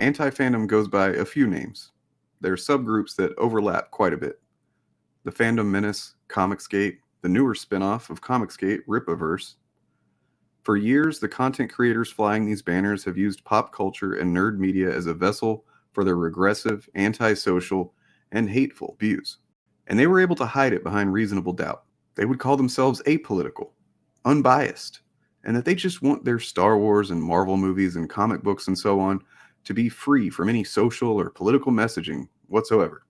Anti-fandom goes by a few names. There are subgroups that overlap quite a bit. The Fandom Menace, Comicsgate, the newer spin-off of Comicsgate, Ripaverse. For years, the content creators flying these banners have used pop culture and nerd media as a vessel for their regressive, antisocial, and hateful views. And they were able to hide it behind reasonable doubt. They would call themselves apolitical, unbiased, and that they just want their Star Wars and Marvel movies and comic books and so on to be free from any social or political messaging whatsoever.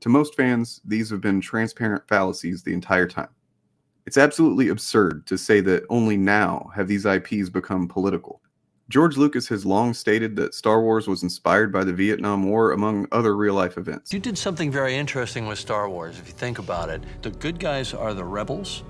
To most fans, these have been transparent fallacies the entire time. It's absolutely absurd to say that only now have these IPs become political. George Lucas has long stated that Star Wars was inspired by the Vietnam War, among other real-life events. You did something very interesting with Star Wars, if you think about it. The good guys are the rebels.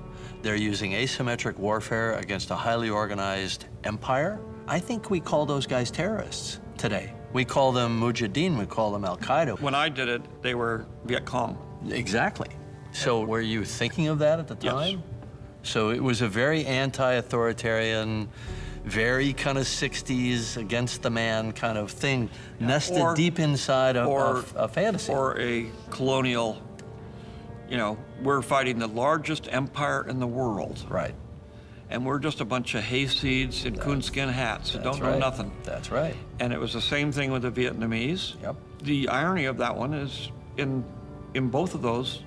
They're using asymmetric warfare against a highly organized empire. I think we call those guys terrorists today. We call them Mujahideen, we call them Al-Qaeda. When I did it, they were Viet Cong. Exactly. So were you thinking of that at the time? Yes. So it was a very anti-authoritarian, very kind of 60s against the man kind of thing, nested deep inside of a fantasy. Or a colonial, you know, we're fighting the largest empire in the world. Right. And we're just a bunch of hayseeds in coonskin hats who don't know nothing. That's right. And it was the same thing with the Vietnamese. Yep. The irony of that one is in both of those,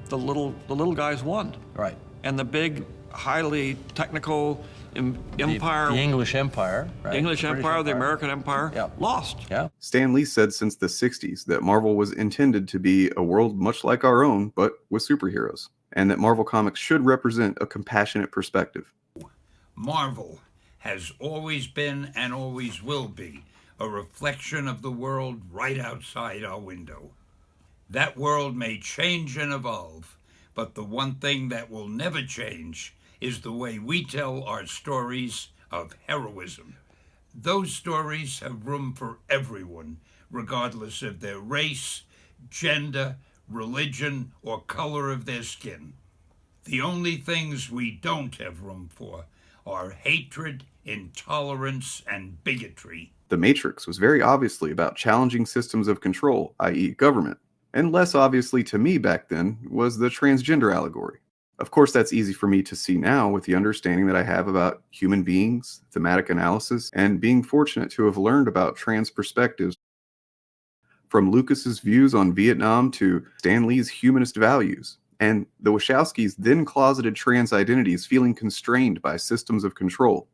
the little guys won. Right. And the big, highly technical empire, the English Empire, right? the English Empire, the American Empire, lost. Yeah. Stan Lee said since the 60s that Marvel was intended to be a world much like our own, but with superheroes, and that Marvel Comics should represent a compassionate perspective. Marvel has always been and always will be a reflection of the world right outside our window. That world may change and evolve, but the one thing that will never change is the way we tell our stories of heroism. Those stories have room for everyone, regardless of their race, gender, religion, or color of their skin. The only things we don't have room for are hatred, intolerance, and bigotry. The Matrix was very obviously about challenging systems of control, i.e. government. And less obviously to me back then was the transgender allegory. Of course, that's easy for me to see now with the understanding that I have about human beings, thematic analysis, and being fortunate to have learned about trans perspectives. From Lucas's views on Vietnam to Stan Lee's humanist values, and the Wachowskis' then closeted trans identities feeling constrained by systems of control.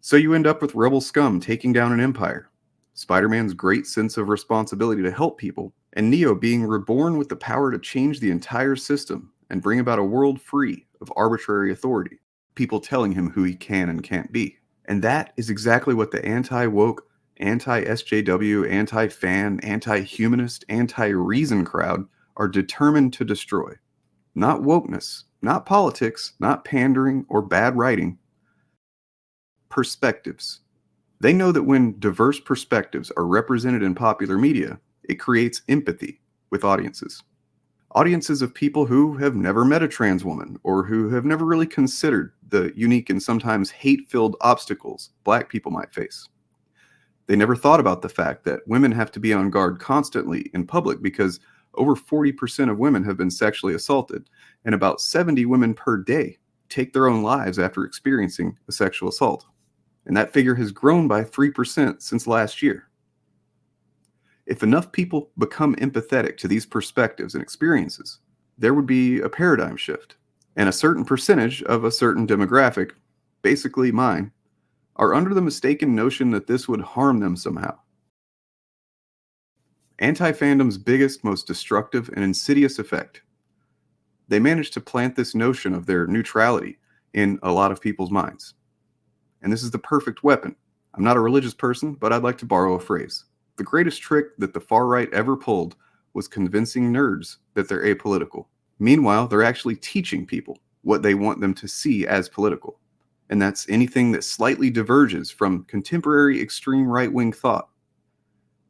So you end up with rebel scum taking down an empire, Spider-Man's great sense of responsibility to help people, and Neo being reborn with the power to change the entire system and bring about a world free of arbitrary authority, people telling him who he can and can't be. And that is exactly what the anti-woke, anti-SJW, anti-fan, anti-humanist, anti-reason crowd are determined to destroy. Not wokeness, not politics, not pandering or bad writing. Perspectives. They know that when diverse perspectives are represented in popular media, it creates empathy with audiences. Audiences of people who have never met a trans woman or who have never really considered the unique and sometimes hate-filled obstacles Black people might face. They never thought about the fact that women have to be on guard constantly in public because over 40% of women have been sexually assaulted, and about 70 women per day take their own lives after experiencing a sexual assault. And that figure has grown by 3% since last year. If enough people become empathetic to these perspectives and experiences, there would be a paradigm shift, and a certain percentage of a certain demographic, basically mine, are under the mistaken notion that this would harm them somehow. Anti-fandom's biggest, most destructive, and insidious effect. They managed to plant this notion of their neutrality in a lot of people's minds. And this is the perfect weapon. I'm not a religious person, but I'd like to borrow a phrase. The greatest trick that the far right ever pulled was convincing nerds that they're apolitical. Meanwhile, they're actually teaching people what they want them to see as political. And that's anything that slightly diverges from contemporary extreme right-wing thought.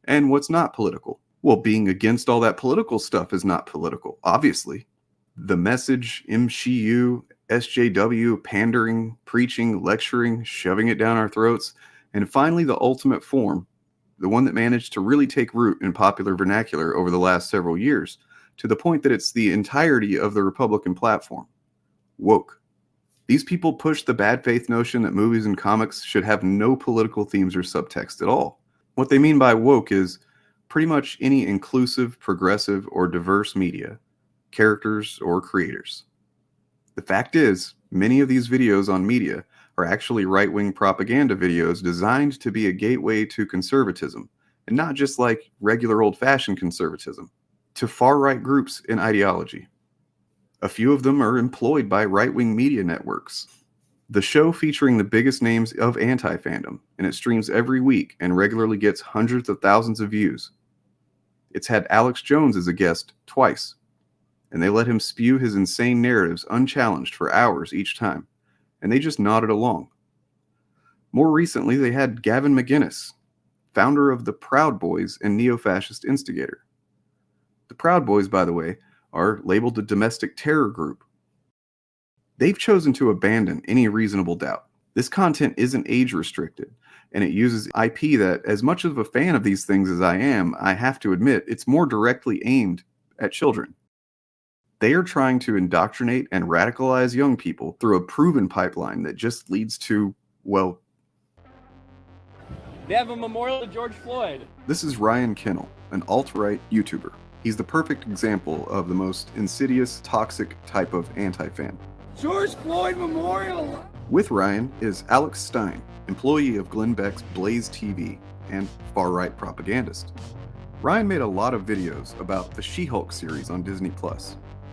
And what's not political? Well, being against all that political stuff is not political, obviously. The message, MCU, SJW, pandering, preaching, lecturing, shoving it down our throats, and finally the ultimate form, the one that managed to really take root in popular vernacular over the last several years, to the point that it's the entirety of the Republican platform. Woke. These people push the bad faith notion that movies and comics should have no political themes or subtext at all. What they mean by woke is pretty much any inclusive, progressive, or diverse media, characters, or creators. The fact is, many of these videos on media are actually right-wing propaganda videos designed to be a gateway to conservatism, and not just like regular old-fashioned conservatism, to far-right groups in ideology. A few of them are employed by right-wing media networks. The show featuring the biggest names of anti-fandom, and it streams every week and regularly gets hundreds of thousands of views. It's had Alex Jones as a guest twice, and they let him spew his insane narratives unchallenged for hours each time, and they just nodded along. More recently, they had Gavin McInnes, founder of the Proud Boys and neo-fascist instigator. The Proud Boys, by the way, are labeled a domestic terror group. They've chosen to abandon any reasonable doubt. This content isn't age-restricted, and it uses IP that, as much of a fan of these things as I am, I have to admit, it's more directly aimed at children. They are trying to indoctrinate and radicalize young people through a proven pipeline that just leads to, well... They have a memorial to George Floyd. This is Ryan Kinnell, an alt-right YouTuber. He's the perfect example of the most insidious, toxic type of anti-fan. George Floyd Memorial! With Ryan is Alex Stein, employee of Glenn Beck's Blaze TV and far-right propagandist. Ryan made a lot of videos about the She-Hulk series on Disney+,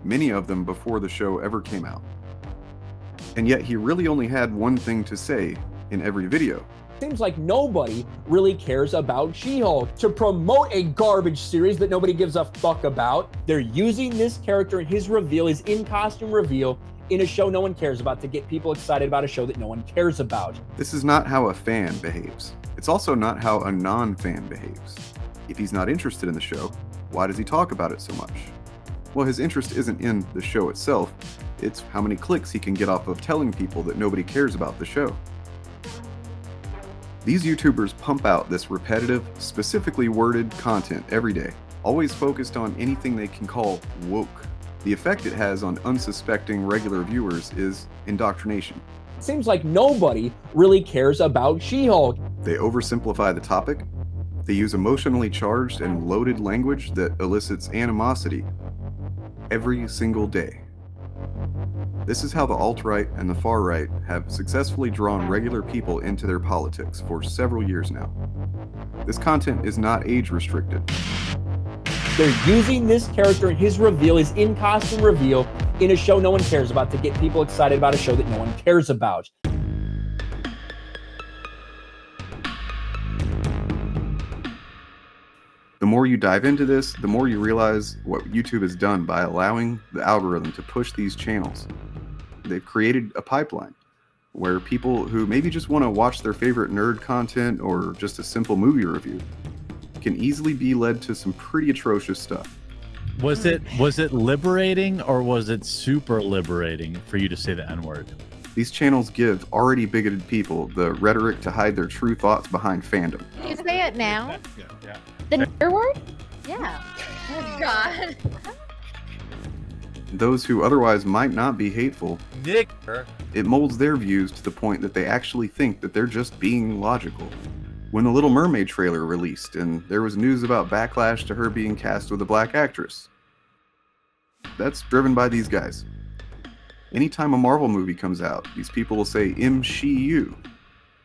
many of them before the show ever came out. And yet he really only had one thing to say in every video. Seems like nobody really cares about She-Hulk. To promote a garbage series that nobody gives a fuck about, they're using this character and his reveal, his in-costume reveal, in a show no one cares about to get people excited about a show that no one cares about. This is not how a fan behaves. It's also not how a non-fan behaves. If he's not interested in the show, why does he talk about it so much? Well, his interest isn't in the show itself, it's how many clicks he can get off of telling people that nobody cares about the show. These YouTubers pump out this repetitive, specifically worded content every day, always focused on anything they can call woke. The effect it has on unsuspecting regular viewers is indoctrination. Seems like nobody really cares about She-Hulk. They oversimplify the topic. They use emotionally charged and loaded language that elicits animosity every single day. This is how the alt-right and the far-right have successfully drawn regular people into their politics for several years now. This content is not age-restricted. They're using this character and his reveal, his in-costume reveal, in a show no one cares about to get people excited about a show that no one cares about. The more you dive into this, the more you realize what YouTube has done by allowing the algorithm to push these channels. They've created a pipeline where people who maybe just want to watch their favorite nerd content or just a simple movie review can easily be led to some pretty atrocious stuff. Was it liberating or was it super liberating for you to say the N-word? These channels give already bigoted people the rhetoric to hide their true thoughts behind fandom. Can you say it now? Yeah. The nigger word? Yeah. Oh, God. Those who otherwise might not be hateful, Nigger. it molds their views to the point that they actually think that they're just being logical. When the Little Mermaid trailer released and there was news about backlash to her being cast with a black actress, that's driven by these guys. Anytime a Marvel movie comes out, these people will say MCU,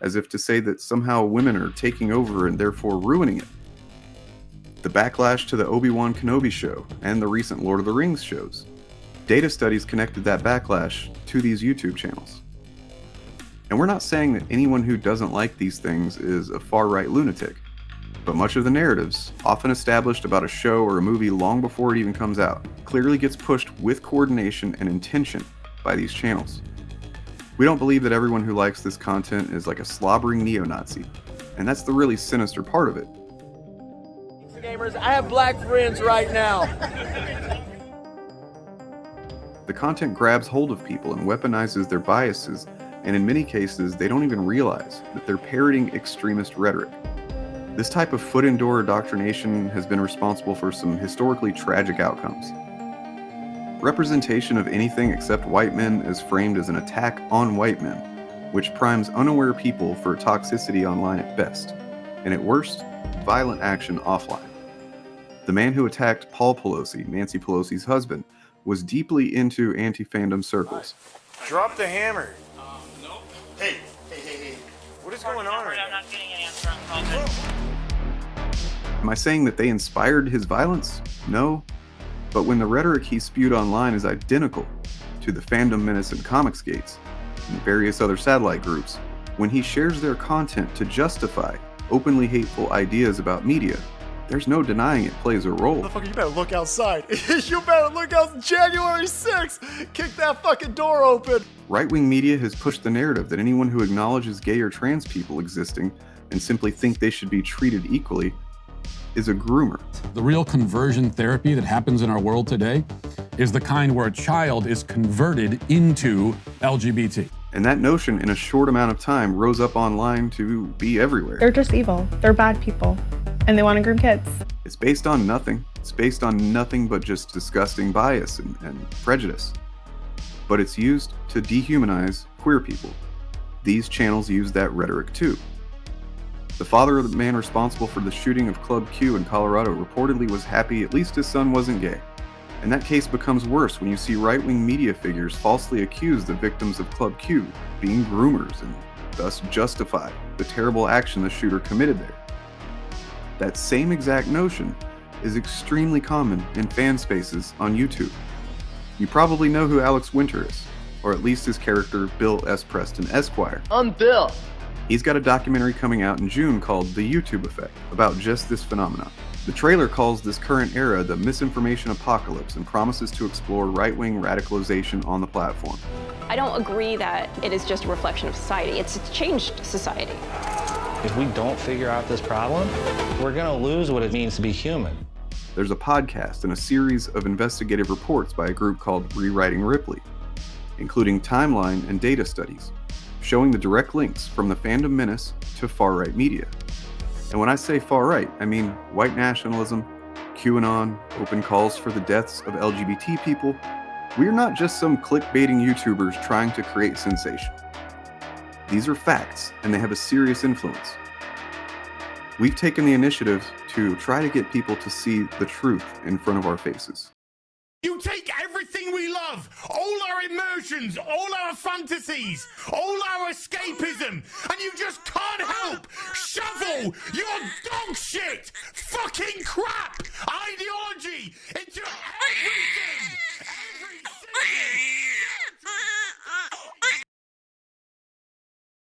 as if to say that somehow women are taking over and therefore ruining it. The backlash to the Obi-Wan Kenobi show and the recent Lord of the Rings shows. Data studies connected that backlash to these YouTube channels. And we're not saying that anyone who doesn't like these things is a far-right lunatic, but much of the narratives, often established about a show or a movie long before it even comes out, clearly gets pushed with coordination and intention by these channels. We don't believe that everyone who likes this content is like a slobbering neo-Nazi, and that's the really sinister part of it. Gamers, I have black friends right now. The content grabs hold of people and weaponizes their biases, and in many cases, they don't even realize that they're parroting extremist rhetoric. This type of foot in door indoctrination has been responsible for some historically tragic outcomes. Representation of anything except white men is framed as an attack on white men, which primes unaware people for toxicity online at best, and at worst, violent action offline. The man who attacked Paul Pelosi, Nancy Pelosi's husband, was deeply into anti-fandom circles. Drop the hammer. No. Hey. What is going on right I'm now? not getting an answer on call. Am I saying that they inspired his violence? No. But when the rhetoric he spewed online is identical to the fandom menace in Comicsgates and various other satellite groups, when he shares their content to justify openly hateful ideas about media, there's no denying it plays a role. Motherfucker, you better look outside. You better look out. January 6th. Kick that fucking door open. Right-wing media has pushed the narrative that anyone who acknowledges gay or trans people existing and simply think they should be treated equally is a groomer. The real conversion therapy that happens in our world today is the kind where a child is converted into LGBT. And that notion in a short amount of time rose up online to be everywhere. They're just evil. They're bad people. And they want to groom kids. It's based on nothing. It's based on nothing but just disgusting bias and prejudice. But it's used to dehumanize queer people. These channels use that rhetoric too. The father of the man responsible for the shooting of Club Q in Colorado reportedly was happy at least his son wasn't gay. And that case becomes worse when you see right-wing media figures falsely accuse the victims of Club Q being groomers and thus justify the terrible action the shooter committed there. That same exact notion is extremely common in fan spaces on YouTube. You probably know who Alex Winter is, or at least his character Bill S. Preston Esquire. I'm Bill. He's got a documentary coming out in June called The YouTube Effect, about just this phenomenon. The trailer calls this current era the misinformation apocalypse and promises to explore right-wing radicalization on the platform. I don't agree that it is just a reflection of society. It's changed society. If we don't figure out this problem, we're going to lose what it means to be human. There's a podcast and a series of investigative reports by a group called Rewriting Ripley, including timeline and data studies, showing the direct links from the fandom menace to far-right media. And when I say far-right, I mean white nationalism, QAnon, open calls for the deaths of LGBT people. We're not just some clickbaiting YouTubers trying to create sensation. These are facts, and they have a serious influence. We've taken the initiative to try to get people to see the truth in front of our faces. You take everything we love, all our emotions, all our fantasies, all our escapism, and you just can't help shovel your dog shit, fucking crap ideology into everything.